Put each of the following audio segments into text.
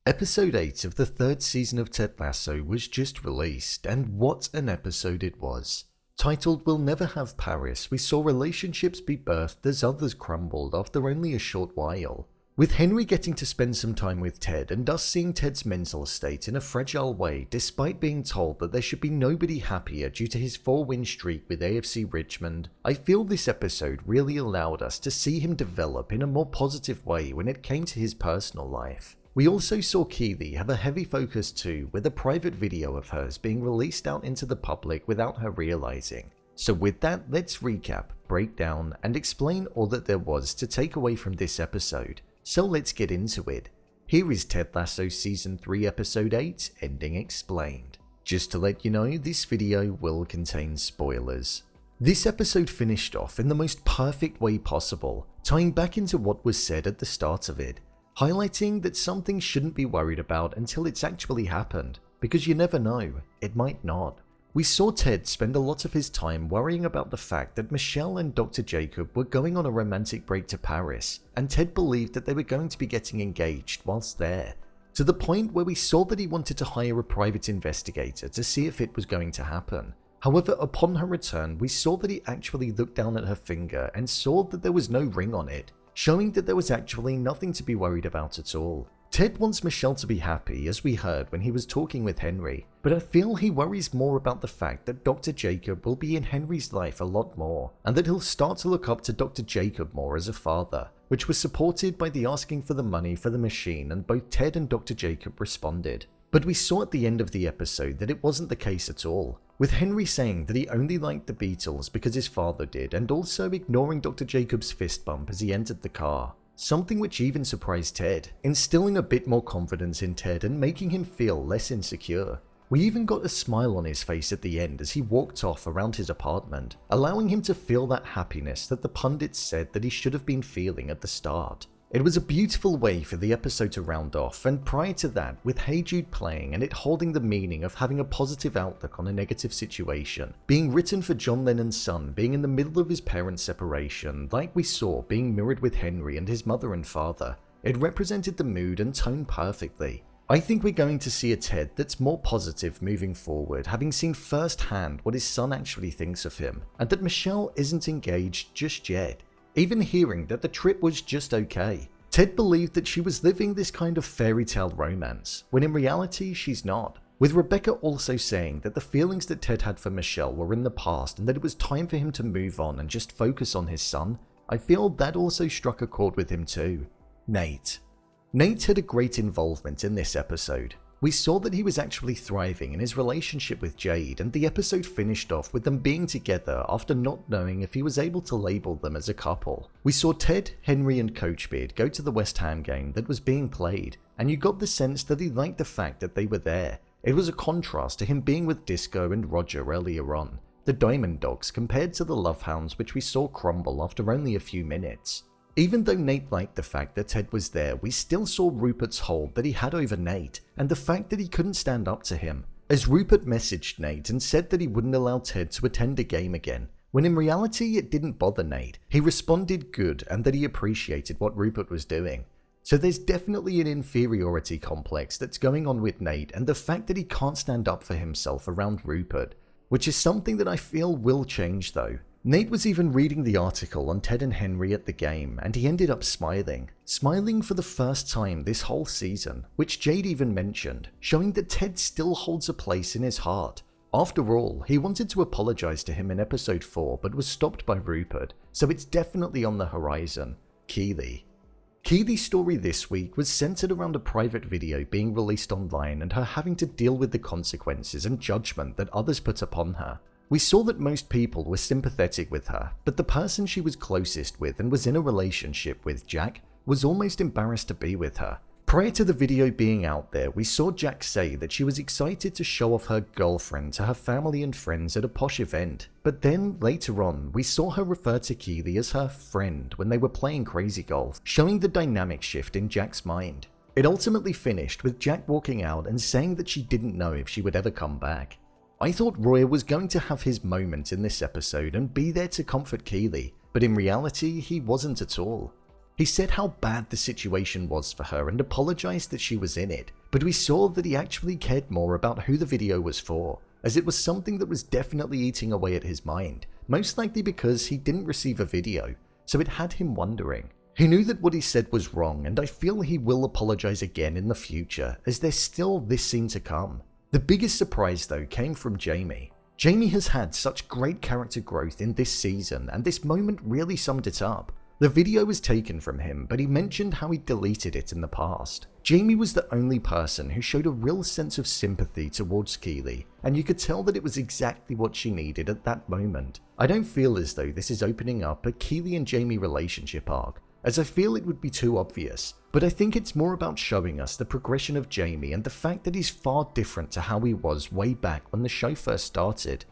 Episode 8 of the third season of Ted Lasso was just released, and what an episode it was. Titled We'll Never Have Paris, we saw relationships be birthed as others crumbled after only a short while. With Henry getting to spend some time with Ted and us seeing Ted's mental state in a fragile way despite being told that there should be nobody happier due to his 4-win streak with AFC Richmond, I feel this episode really allowed us to see him develop in a more positive way when it came to his personal life. We also saw Keeley have a heavy focus too, with a private video of hers being released out into the public without her realizing. So with that, let's recap, break down, and explain all that there was to take away from this episode. So let's get into it. Here is Ted Lasso Season 3 Episode 8, Ending Explained. Just to let you know, this video will contain spoilers. This episode finished off in the most perfect way possible, tying back into what was said at the start of it, highlighting that something shouldn't be worried about until it's actually happened, because you never know, it might not. We saw Ted spend a lot of his time worrying about the fact that Michelle and Dr. Jacob were going on a romantic break to Paris, and Ted believed that they were going to be getting engaged whilst there, to the point where we saw that he wanted to hire a private investigator to see if it was going to happen. However, upon her return, we saw that he actually looked down at her finger and saw that there was no ring on it, showing that there was actually nothing to be worried about at all. Ted wants Michelle to be happy, as we heard when he was talking with Henry, but I feel he worries more about the fact that Dr. Jacob will be in Henry's life a lot more, and that he'll start to look up to Dr. Jacob more as a father, which was supported by the asking for the money for the machine, and both Ted and Dr. Jacob responded. But we saw at the end of the episode that it wasn't the case at all, with Henry saying that he only liked the Beatles because his father did, and also ignoring Dr. Jacob's fist bump as he entered the car. Something which even surprised Ted, instilling a bit more confidence in Ted and making him feel less insecure. We even got a smile on his face at the end as he walked off around his apartment, allowing him to feel that happiness that the pundits said that he should have been feeling at the start. It was a beautiful way for the episode to round off, and prior to that, with Hey Jude playing and it holding the meaning of having a positive outlook on a negative situation, being written for John Lennon's son being in the middle of his parents' separation, like we saw being mirrored with Henry and his mother and father, it represented the mood and tone perfectly. I think we're going to see a Ted that's more positive moving forward, having seen firsthand what his son actually thinks of him, and that Michelle isn't engaged just yet. Even hearing that the trip was just okay. Ted believed that she was living this kind of fairy tale romance, when in reality she's not. With Rebecca also saying that the feelings that Ted had for Michelle were in the past and that it was time for him to move on and just focus on his son, I feel that also struck a chord with him too. Nate had a great involvement in this episode. We saw that he was actually thriving in his relationship with Jade, and the episode finished off with them being together after not knowing if he was able to label them as a couple. We saw Ted, Henry and Coach Beard go to the West Ham game that was being played, and you got the sense that he liked the fact that they were there. It was a contrast to him being with Disco and Roger earlier on, the Diamond Dogs, compared to the Lovehounds which we saw crumble after only a few minutes. Even though Nate liked the fact that Ted was there, we still saw Rupert's hold that he had over Nate, and the fact that he couldn't stand up to him, as Rupert messaged Nate and said that he wouldn't allow Ted to attend a game again, when in reality it didn't bother Nate. He responded good and that he appreciated what Rupert was doing. So there's definitely an inferiority complex that's going on with Nate, and the fact that he can't stand up for himself around Rupert, which is something that I feel will change though. Nate was even reading the article on Ted and Henry at the game, and he ended up smiling for the first time this whole season, which Jade even mentioned, showing that Ted still holds a place in his heart. After all, he wanted to apologize to him in episode 4 but was stopped by Rupert, so it's definitely on the horizon. Keeley's story this week was centered around a private video being released online and her having to deal with the consequences and judgment that others put upon her. We saw that most people were sympathetic with her, but the person she was closest with and was in a relationship with, Jack, was almost embarrassed to be with her. Prior to the video being out there, we saw Jack say that she was excited to show off her girlfriend to her family and friends at a posh event, but then later on we saw her refer to Keeley as her friend when they were playing crazy golf, showing the dynamic shift in Jack's mind. It ultimately finished with Jack walking out and saying that she didn't know if she would ever come back. I thought Roy was going to have his moment in this episode and be there to comfort Keeley, but in reality he wasn't at all. He said how bad the situation was for her and apologized that she was in it, but we saw that he actually cared more about who the video was for, as it was something that was definitely eating away at his mind, most likely because he didn't receive a video, so it had him wondering. He knew that what he said was wrong, and I feel he will apologize again in the future, as there's still this scene to come. The biggest surprise though came from Jamie. Jamie has had such great character growth in this season, and this moment really summed it up. The video was taken from him, but he mentioned how he deleted it in the past. Jamie was the only person who showed a real sense of sympathy towards Keeley, and you could tell that it was exactly what she needed at that moment. I don't feel as though this is opening up a Keeley and Jamie relationship arc, as I feel it would be too obvious, but I think it's more about showing us the progression of Jamie and the fact that he's far different to how he was way back when the show first started.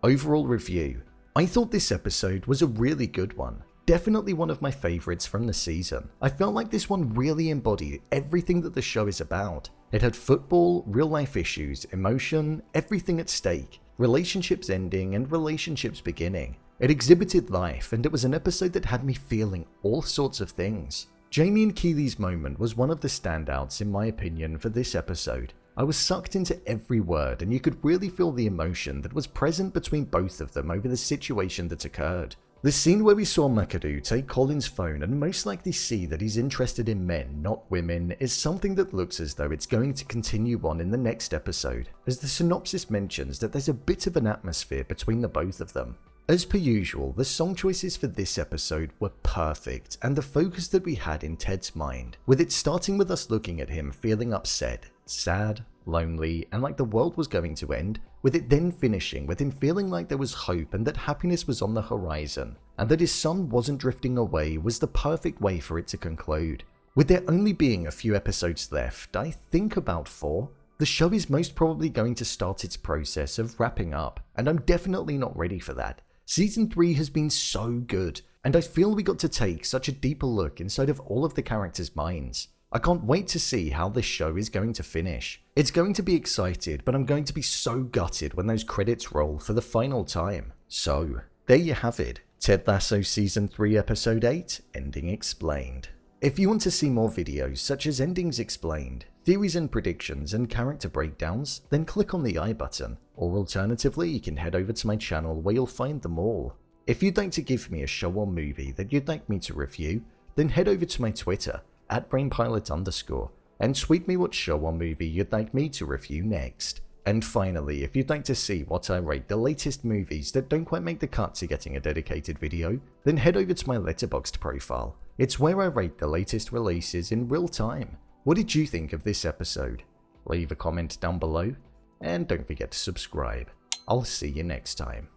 Overall review. I thought this episode was a really good one. Definitely one of my favorites from the season. I felt like this one really embodied everything that the show is about. It had football, real life issues, emotion, everything at stake, relationships ending and relationships beginning. It exhibited life, and it was an episode that had me feeling all sorts of things. Jamie and Keeley's moment was one of the standouts in my opinion for this episode. I was sucked into every word, and you could really feel the emotion that was present between both of them over the situation that occurred. The scene where we saw McAdoo take Colin's phone and most likely see that he's interested in men, not women, is something that looks as though it's going to continue on in the next episode, as the synopsis mentions that there's a bit of an atmosphere between the both of them. As per usual, the song choices for this episode were perfect, and the focus that we had in Ted's mind, with it starting with us looking at him feeling upset, sad, lonely, and like the world was going to end, with it then finishing with him feeling like there was hope and that happiness was on the horizon, and that his son wasn't drifting away, was the perfect way for it to conclude. With there only being a few episodes left, I think about 4, the show is most probably going to start its process of wrapping up, and I'm definitely not ready for that. Season 3 has been so good, and I feel we got to take such a deeper look inside of all of the characters' minds. I can't wait to see how this show is going to finish. It's going to be excited, but I'm going to be so gutted when those credits roll for the final time. So, there you have it. Ted Lasso Season 3 Episode 8, Ending Explained. If you want to see more videos such as Endings Explained, theories and predictions, and character breakdowns, then click on the I button, or alternatively you can head over to my channel where you'll find them all. If you'd like to give me a show or movie that you'd like me to review, then head over to my Twitter, @brainpilot_, and tweet me what show or movie you'd like me to review next. And finally, if you'd like to see what I rate the latest movies that don't quite make the cut to getting a dedicated video, then head over to my Letterboxd profile. It's where I rate the latest releases in real time. What did you think of this episode? Leave a comment down below, and don't forget to subscribe. I'll see you next time.